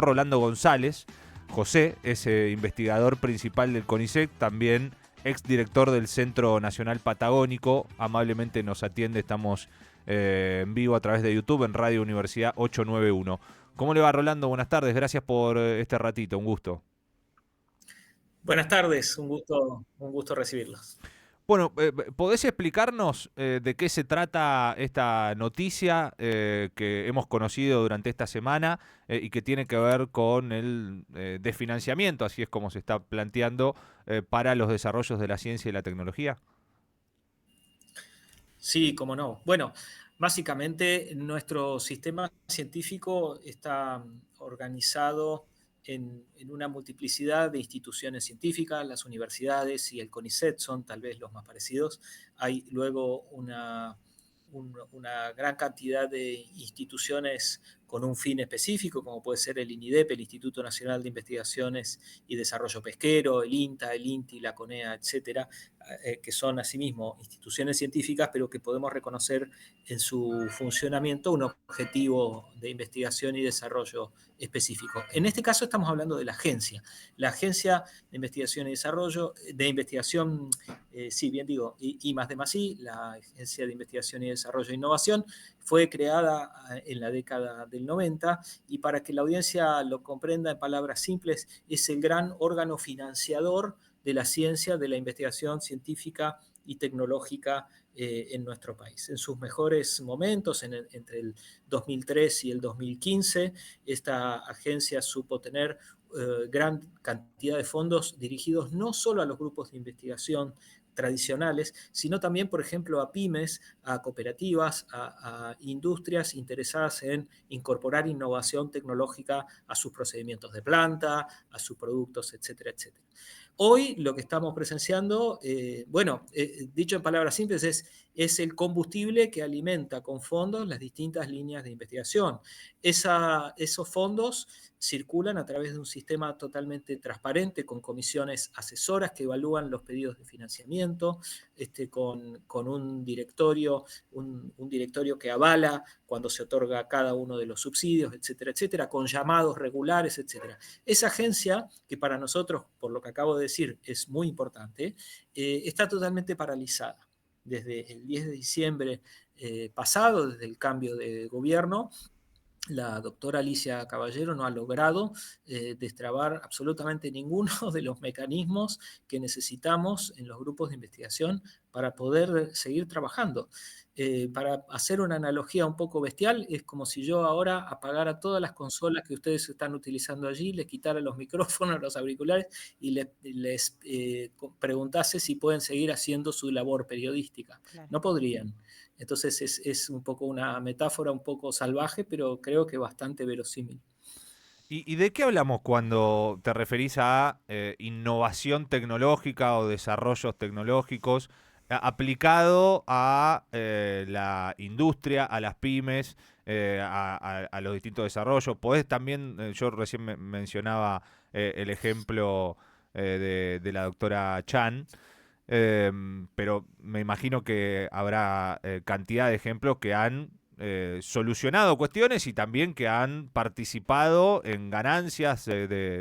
Rolando González. José es investigador principal del CONICET, también exdirector del Centro Nacional Patagónico. Amablemente nos atiende, estamos en vivo a través de YouTube en Radio Universidad 891. ¿Cómo le va, Rolando? Buenas tardes, gracias por este ratito, un gusto. Buenas tardes, un gusto recibirlos. Bueno, ¿podés explicarnos de qué se trata esta noticia que hemos conocido durante esta semana y que tiene que ver con el desfinanciamiento, así es como se está planteando, para los desarrollos de la ciencia y la tecnología? Sí, cómo no. Bueno, básicamente nuestro sistema científico está organizado en una multiplicidad de instituciones científicas. Las universidades y el CONICET son tal vez los más parecidos. Hay luego una gran cantidad de instituciones con un fin específico, como puede ser el INIDEP, el Instituto Nacional de Investigaciones y Desarrollo Pesquero, el INTA, el INTI, la CONEA, etcétera, que son asimismo instituciones científicas, pero que podemos reconocer en su funcionamiento un objetivo de investigación y desarrollo específico. En este caso estamos hablando de la Agencia de Investigación y Desarrollo, de Investigación, sí, bien digo, I+D+I, la Agencia de Investigación y Desarrollo e Innovación, fue creada en la década del 90 y para que la audiencia lo comprenda en palabras simples, es el gran órgano financiador de la ciencia, de la investigación científica y tecnológica en nuestro país. En sus mejores momentos, entre el 2003 y el 2015, esta agencia supo tener gran cantidad de fondos dirigidos no solo a los grupos de investigación tradicionales, sino también, por ejemplo, a pymes, a cooperativas, a industrias interesadas en incorporar innovación tecnológica a sus procedimientos de planta, a sus productos, etcétera, etcétera. Hoy lo que estamos presenciando, dicho en palabras simples, es el combustible que alimenta con fondos las distintas líneas de investigación. Esos fondos circulan a través de un sistema totalmente transparente, con comisiones asesoras que evalúan los pedidos de financiamiento, con un directorio que avala cuando se otorga cada uno de los subsidios, etcétera, etcétera, con llamados regulares, etcétera. Esa agencia, que para nosotros, por lo que acabo de decir, es muy importante, está totalmente paralizada. Desde el 10 de diciembre pasado, desde el cambio de gobierno, la doctora Alicia Caballero no ha logrado destrabar absolutamente ninguno de los mecanismos que necesitamos en los grupos de investigación para poder seguir trabajando. Para hacer una analogía un poco bestial, es como si yo ahora apagara todas las consolas que ustedes están utilizando allí, les quitara los micrófonos, los auriculares y les preguntase si pueden seguir haciendo su labor periodística. Claro. No podrían. Entonces es un poco una metáfora un poco salvaje, pero creo que bastante verosímil. ¿Y de qué hablamos cuando te referís a innovación tecnológica o desarrollos tecnológicos aplicado a la industria, a las pymes, a los distintos desarrollos? Podés también, yo recién mencionaba el ejemplo de la doctora Chan, pero me imagino que habrá cantidad de ejemplos que han solucionado cuestiones y también que han participado en ganancias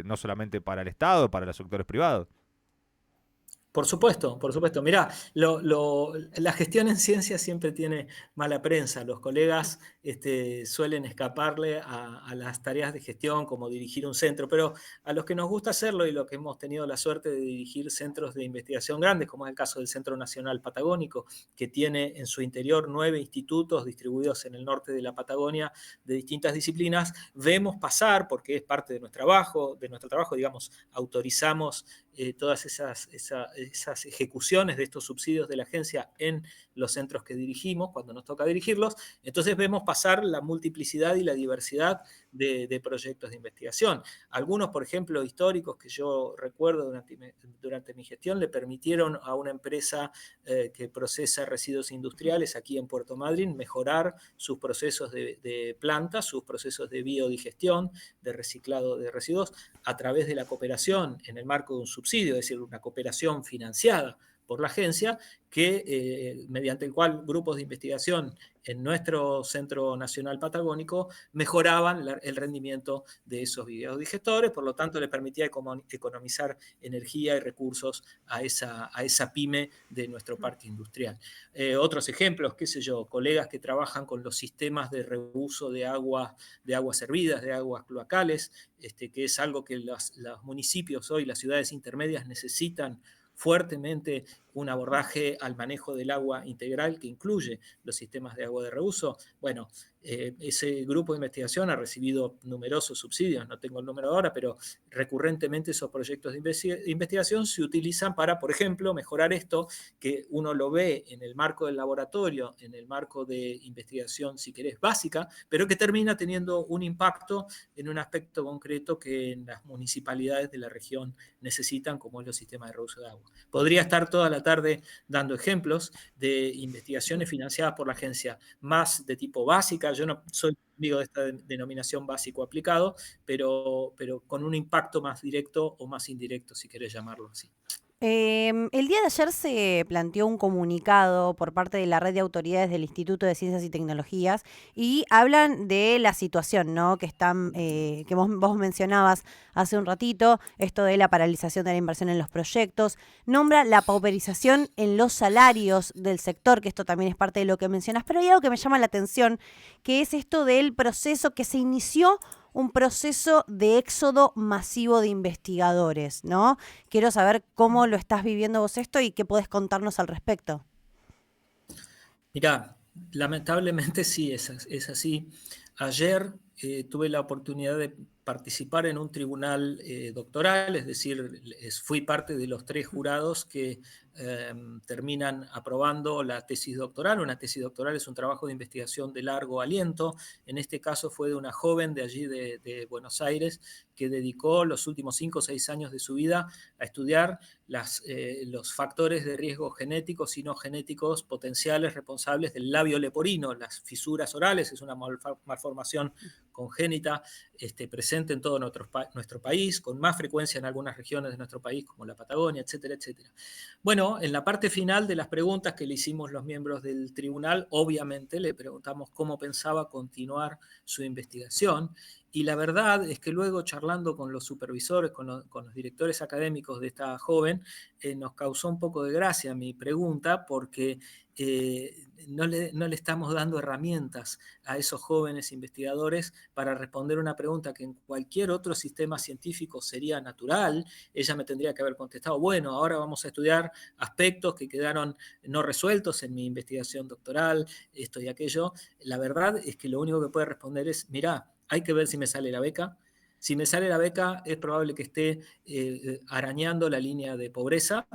no solamente para el Estado, para los sectores privados. Por supuesto, por supuesto. Mirá, la gestión en ciencia siempre tiene mala prensa. Los colegas suelen escaparle a las tareas de gestión, como dirigir un centro, pero a los que nos gusta hacerlo y los que hemos tenido la suerte de dirigir centros de investigación grandes, como es el caso del Centro Nacional Patagónico, que tiene en su interior 9 institutos distribuidos en el norte de la Patagonia de distintas disciplinas, vemos pasar, porque es parte de nuestro trabajo, digamos, autorizamos todas esas ejecuciones de estos subsidios de la agencia en los centros que dirigimos, cuando nos toca dirigirlos. Entonces vemos pasar la multiplicidad y la diversidad de proyectos de investigación. Algunos, por ejemplo, históricos que yo recuerdo durante mi gestión, le permitieron a una empresa que procesa residuos industriales aquí en Puerto Madryn mejorar sus procesos de planta, sus procesos de biodigestión, de reciclado de residuos, a través de la cooperación en el marco de un subsidio, es decir, una cooperación financiada por la agencia, mediante el cual grupos de investigación en nuestro Centro Nacional Patagónico mejoraban el rendimiento de esos videodigestores, por lo tanto le permitía economizar energía y recursos a esa pyme de nuestro parque industrial. Otros ejemplos, qué sé yo, colegas que trabajan con los sistemas de reuso de aguas servidas, de aguas cloacales, que es algo que los municipios hoy, las ciudades intermedias necesitan fuertemente un abordaje al manejo del agua integral que incluye los sistemas de agua de reuso. Bueno, ese grupo de investigación ha recibido numerosos subsidios, no tengo el número ahora, pero recurrentemente esos proyectos de investigación se utilizan para, por ejemplo, mejorar esto que uno lo ve en el marco del laboratorio, en el marco de investigación, si querés, básica, pero que termina teniendo un impacto en un aspecto concreto que en las municipalidades de la región necesitan, como es los sistemas de reuso de agua. Podría estar toda la tarde dando ejemplos de investigaciones financiadas por la agencia más de tipo básica. Yo no soy amigo de esta denominación básico aplicado, pero con un impacto más directo o más indirecto, si querés llamarlo así. El día de ayer se planteó un comunicado por parte de la red de autoridades del Instituto de Ciencias y Tecnologías y hablan de la situación, ¿no? Que están, que vos mencionabas hace un ratito, esto de la paralización de la inversión en los proyectos, nombra la pauperización en los salarios del sector, que esto también es parte de lo que mencionas, pero hay algo que me llama la atención, que es esto del proceso que se inició, un proceso de éxodo masivo de investigadores, ¿no? Quiero saber cómo lo estás viviendo vos esto y qué podés contarnos al respecto. Mirá, lamentablemente sí, es así. Ayer tuve la oportunidad de participar en un tribunal doctoral, es decir, fui parte de los 3 jurados que terminan aprobando la tesis doctoral. Una tesis doctoral es un trabajo de investigación de largo aliento. En este caso fue de una joven de allí de Buenos Aires que dedicó los últimos 5 o 6 años de su vida a estudiar los factores de riesgo genéticos y no genéticos potenciales responsables del labio leporino, las fisuras orales. Es una malformación congénita presente en todo nuestro país, con más frecuencia en algunas regiones de nuestro país, como la Patagonia, etcétera, etcétera. Bueno, en la parte final de las preguntas que le hicimos los miembros del tribunal, obviamente le preguntamos cómo pensaba continuar su investigación. Y la verdad es que luego, charlando con los supervisores, con los directores académicos de esta joven, nos causó un poco de gracia mi pregunta, porque no le estamos dando herramientas a esos jóvenes investigadores para responder una pregunta que en cualquier otro sistema científico sería natural. Ella me tendría que haber contestado, bueno, ahora vamos a estudiar aspectos que quedaron no resueltos en mi investigación doctoral, esto y aquello. La verdad es que lo único que puede responder es, mirá, hay que ver si me sale la beca. Si me sale la beca, es probable que esté arañando la línea de pobreza.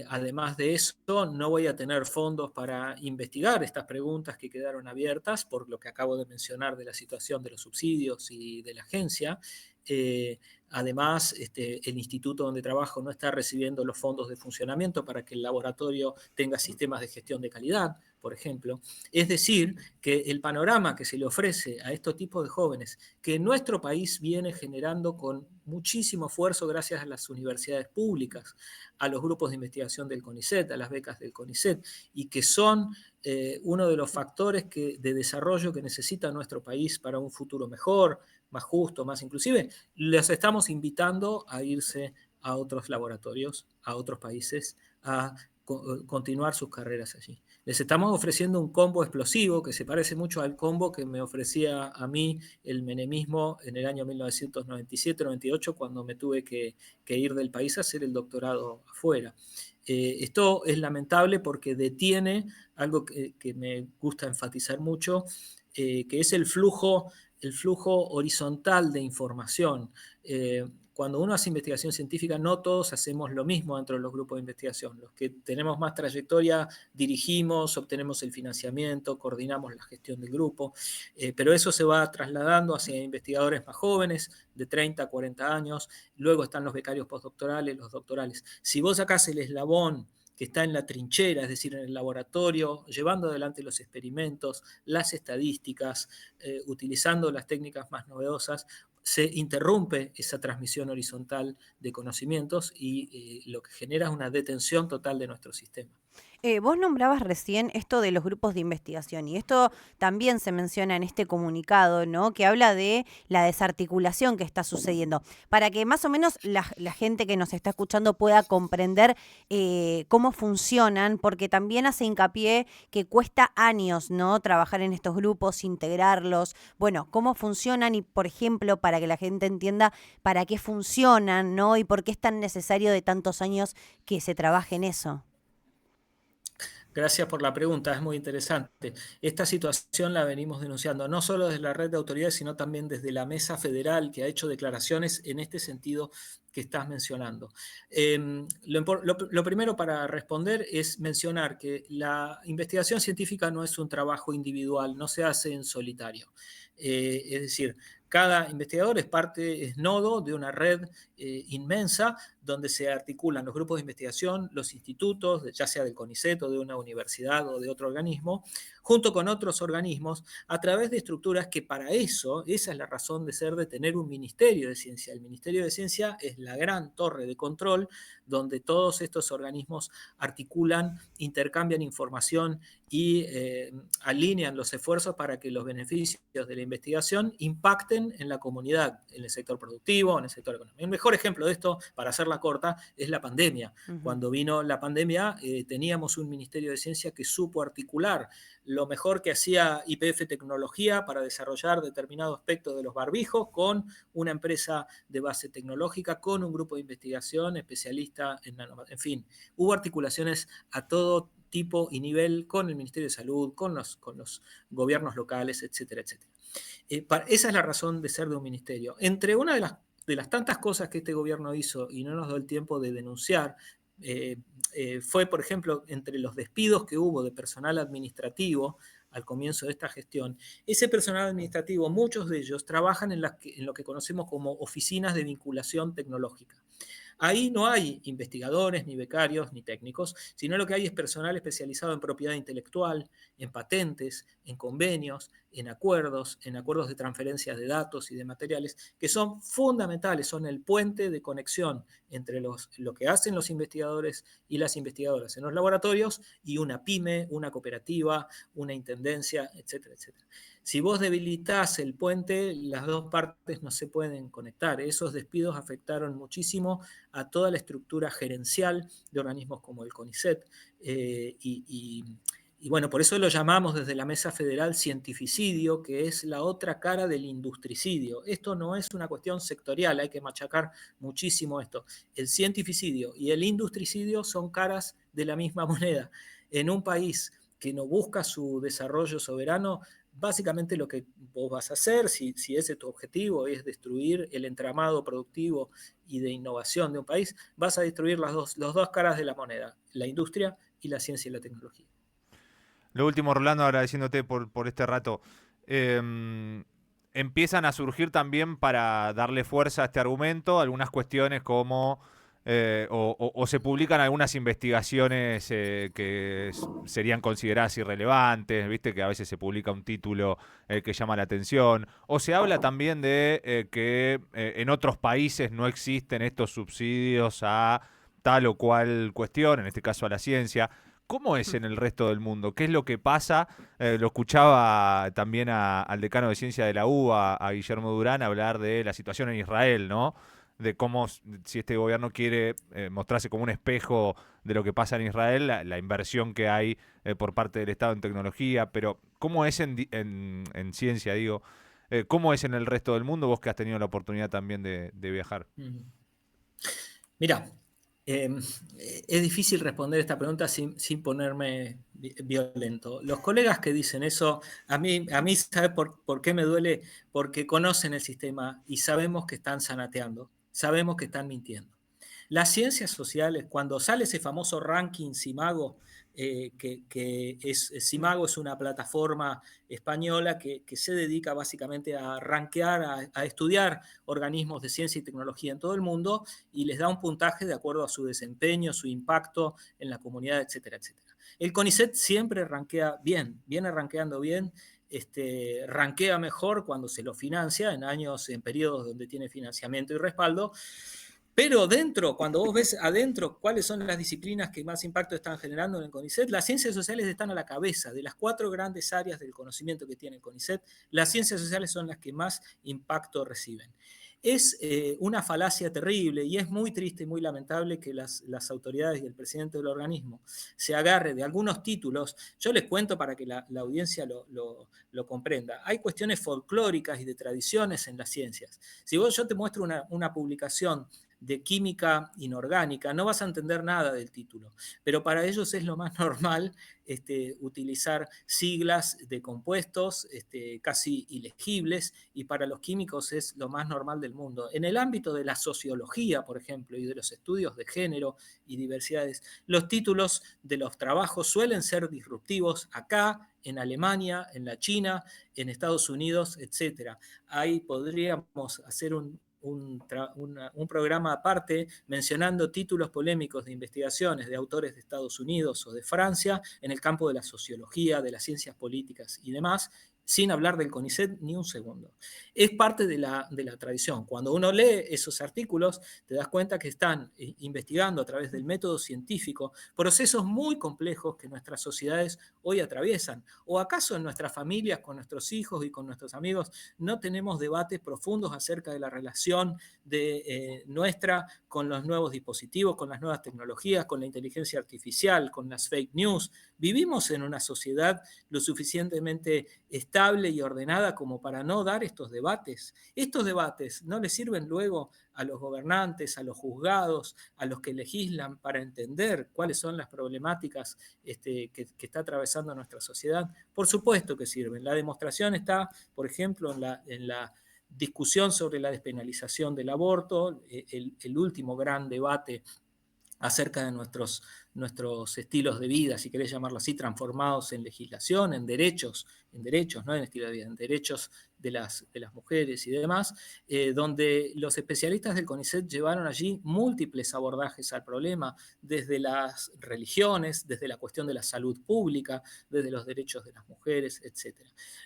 Además de eso, no voy a tener fondos para investigar estas preguntas que quedaron abiertas por lo que acabo de mencionar de la situación de los subsidios y de la agencia. Además, el instituto donde trabajo no está recibiendo los fondos de funcionamiento para que el laboratorio tenga sistemas de gestión de calidad, por ejemplo. Es decir, que el panorama que se le ofrece a estos tipos de jóvenes, que en nuestro país viene generando con muchísimo esfuerzo gracias a las universidades públicas, a los grupos de investigación del CONICET, a las becas del CONICET, y que son uno de los factores de desarrollo que necesita nuestro país para un futuro mejor, más justo, más inclusive, les estamos invitando a irse a otros laboratorios, a otros países, a continuar sus carreras allí. Les estamos ofreciendo un combo explosivo que se parece mucho al combo que me ofrecía a mí el menemismo en el año 1997-98, cuando me tuve que ir del país a hacer el doctorado afuera. Esto es lamentable porque detiene algo que me gusta enfatizar mucho, que es el flujo horizontal de información. Cuando uno hace investigación científica, no todos hacemos lo mismo dentro de los grupos de investigación. Los que tenemos más trayectoria dirigimos, obtenemos el financiamiento, coordinamos la gestión del grupo, pero eso se va trasladando hacia investigadores más jóvenes, de 30 a 40 años. Luego están los becarios postdoctorales, los doctorales. Si vos sacás el eslabón que está en la trinchera, es decir, en el laboratorio, llevando adelante los experimentos, las estadísticas, utilizando las técnicas más novedosas, se interrumpe esa transmisión horizontal de conocimientos y lo que genera es una detención total de nuestro sistema. Vos nombrabas recién esto de los grupos de investigación y esto también se menciona en este comunicado, ¿no? Que habla de la desarticulación que está sucediendo. Para que más o menos la gente que nos está escuchando pueda comprender cómo funcionan, porque también hace hincapié que cuesta años, ¿no? Trabajar en estos grupos, integrarlos. Bueno, cómo funcionan y, por ejemplo, para que la gente entienda para qué funcionan, ¿no? Y por qué es tan necesario de tantos años que se trabaje en eso. Gracias por la pregunta, es muy interesante. Esta situación la venimos denunciando no solo desde la red de autoridades, sino también desde la Mesa Federal, que ha hecho declaraciones en este sentido que estás mencionando. Lo primero para responder es mencionar que la investigación científica no es un trabajo individual, no se hace en solitario. Es decir, cada investigador es nodo de una red inmensa donde se articulan los grupos de investigación, los institutos, ya sea del CONICET o de una universidad o de otro organismo, junto con otros organismos, a través de estructuras que para eso, esa es la razón de ser de tener un Ministerio de Ciencia. El Ministerio de Ciencia es la gran torre de control donde todos estos organismos articulan, intercambian información y alinean los esfuerzos para que los beneficios de la investigación impacten en la comunidad, en el sector productivo, en el sector económico. El mejor ejemplo de esto, para hacerla corta, es la pandemia. Cuando vino la pandemia, teníamos un Ministerio de Ciencia que supo articular lo mejor que hacía YPF Tecnología para desarrollar determinado aspecto de los barbijos con una empresa de base tecnológica, con un grupo de investigación especialista en en fin, hubo articulaciones a todo tipo y nivel con el Ministerio de Salud, con los gobiernos locales, etcétera, etcétera. Esa es la razón de ser de un ministerio. Entre una de las tantas cosas que este gobierno hizo y no nos dio el tiempo de denunciar, fue, por ejemplo, entre los despidos que hubo de personal administrativo al comienzo de esta gestión, ese personal administrativo, muchos de ellos trabajan en lo que conocemos como oficinas de vinculación tecnológica. Ahí no hay investigadores, ni becarios, ni técnicos, sino lo que hay es personal especializado en propiedad intelectual, en patentes, en convenios, en acuerdos de transferencias de datos y de materiales, que son fundamentales, son el puente de conexión entre lo que hacen los investigadores y las investigadoras en los laboratorios y una pyme, una cooperativa, una intendencia, etcétera, etcétera. Si vos debilitas el puente, las dos partes no se pueden conectar. Esos despidos afectaron muchísimo a toda la estructura gerencial de organismos como el CONICET. Y bueno, por eso lo llamamos desde la Mesa Federal cientificidio, que es la otra cara del industricidio. Esto no es una cuestión sectorial, hay que machacar muchísimo esto. El cientificidio y el industricidio son caras de la misma moneda. En un país que no busca su desarrollo soberano, básicamente lo que vos vas a hacer, si ese es tu objetivo, es destruir el entramado productivo y de innovación de un país, vas a destruir las dos caras de la moneda, la industria y la ciencia y la tecnología. Lo último, Rolando, agradeciéndote por este rato. Empiezan a surgir también para darle fuerza a este argumento algunas cuestiones como o se publican algunas investigaciones que serían consideradas irrelevantes, viste que a veces se publica un título que llama la atención, o se habla también de que en otros países no existen estos subsidios a tal o cual cuestión, en este caso a la ciencia. ¿Cómo es en el resto del mundo? ¿Qué es lo que pasa? Lo escuchaba también al decano de ciencia de la UBA, a Guillermo Durán, hablar de la situación en Israel, ¿no? De cómo, si este gobierno quiere mostrarse como un espejo de lo que pasa en Israel, la inversión que hay por parte del Estado en tecnología, pero ¿cómo es en ciencia, digo? ¿Cómo es en el resto del mundo? Vos que has tenido la oportunidad también de viajar. Mira, es difícil responder esta pregunta sin ponerme violento. Los colegas que dicen eso, a mí ¿sabes por qué me duele? Porque conocen el sistema y sabemos que están zanateando, sabemos que están mintiendo. Las ciencias sociales, cuando sale ese famoso ranking Simago, Simago es una plataforma española que se dedica básicamente a rankear, a estudiar organismos de ciencia y tecnología en todo el mundo y les da un puntaje de acuerdo a su desempeño, su impacto en la comunidad, etcétera, etcétera. El CONICET siempre rankea bien, viene rankeando bien. rankea mejor cuando se lo financia, en periodos donde tiene financiamiento y respaldo. Pero cuando vos ves adentro cuáles son las disciplinas que más impacto están generando en el CONICET, las ciencias sociales están a la cabeza. De las 4 grandes áreas del conocimiento que tiene el CONICET, las ciencias sociales son las que más impacto reciben. Es una falacia terrible y es muy triste y muy lamentable que las autoridades y el presidente del organismo se agarre de algunos títulos. Yo les cuento para que la audiencia lo comprenda. Hay cuestiones folclóricas y de tradiciones en las ciencias. Si yo te muestro una publicación de química inorgánica, no vas a entender nada del título, pero para ellos es lo más normal utilizar siglas de compuestos casi ilegibles, y para los químicos es lo más normal del mundo. En el ámbito de la sociología, por ejemplo, y de los estudios de género y diversidades, los títulos de los trabajos suelen ser disruptivos acá, en Alemania, en la China, en Estados Unidos, etc. Ahí podríamos hacer un programa aparte mencionando títulos polémicos de investigaciones de autores de Estados Unidos o de Francia en el campo de la sociología, de las ciencias políticas y demás, sin hablar del CONICET ni un segundo. Es parte de la tradición. Cuando uno lee esos artículos, te das cuenta que están investigando a través del método científico procesos muy complejos que nuestras sociedades hoy atraviesan. ¿O acaso en nuestras familias, con nuestros hijos y con nuestros amigos, no tenemos debates profundos acerca de la relación nuestra con los nuevos dispositivos, con las nuevas tecnologías, con la inteligencia artificial, con las fake news? Vivimos en una sociedad lo suficientemente estable y ordenada como para no dar estos debates. Estos debates no les sirven luego a los gobernantes, a los juzgados, a los que legislan, para entender cuáles son las problemáticas que está atravesando nuestra sociedad. Por supuesto que sirven. La demostración está, por ejemplo, en la discusión sobre la despenalización del aborto, el último gran debate acerca de nuestros estilos de vida, si querés llamarlo así, transformados en legislación, en derechos, no en estilo de vida, en derechos de las mujeres y demás, donde los especialistas del CONICET llevaron allí múltiples abordajes al problema, desde las religiones, desde la cuestión de la salud pública, desde los derechos de las mujeres, etc.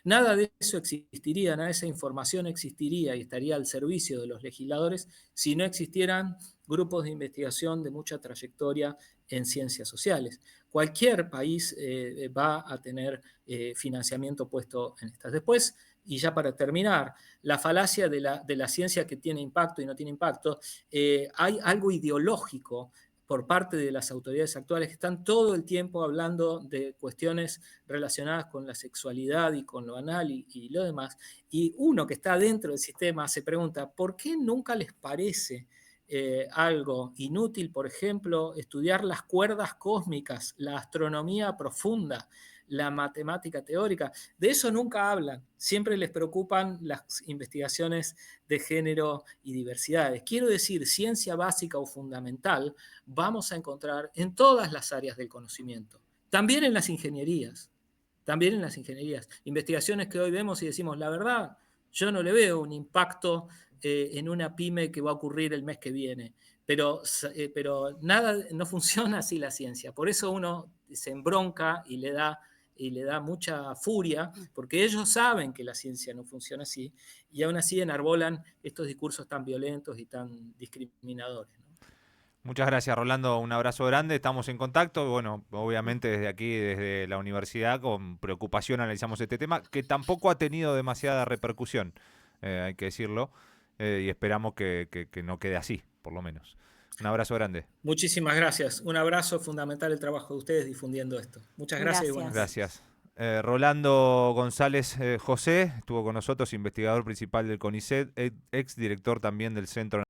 Nada de eso existiría, nada de esa información existiría y estaría al servicio de los legisladores si no existieran grupos de investigación de mucha trayectoria en ciencias sociales. Cualquier país va a tener financiamiento puesto en estas. Después, y ya para terminar, la falacia de la ciencia que tiene impacto y no tiene impacto, hay algo ideológico por parte de las autoridades actuales que están todo el tiempo hablando de cuestiones relacionadas con la sexualidad y con lo anal y lo demás. Y uno que está dentro del sistema se pregunta, ¿por qué nunca les parece algo inútil, por ejemplo, estudiar las cuerdas cósmicas, la astronomía profunda, la matemática teórica? De eso nunca hablan. Siempre les preocupan las investigaciones de género y diversidades. Quiero decir, ciencia básica o fundamental vamos a encontrar en todas las áreas del conocimiento, también en las ingenierías. También en las ingenierías. Investigaciones que hoy vemos y decimos, la verdad, yo no le veo un impacto en una pyme que va a ocurrir el mes que viene. Pero nada, no funciona así la ciencia. Por eso uno se embronca y le da mucha furia, porque ellos saben que la ciencia no funciona así, y aún así enarbolan estos discursos tan violentos y tan discriminadores, ¿no? Muchas gracias, Rolando. Un abrazo grande. Estamos en contacto. Bueno, obviamente desde aquí, desde la universidad, con preocupación analizamos este tema, que tampoco ha tenido demasiada repercusión, hay que decirlo, y esperamos que no quede así, por lo menos. Un abrazo grande. Muchísimas gracias. Un abrazo, fundamental el trabajo de ustedes difundiendo esto. Muchas gracias y buenas tardes. Gracias. Rolando González José estuvo con nosotros, investigador principal del CONICET, ex director también del Centro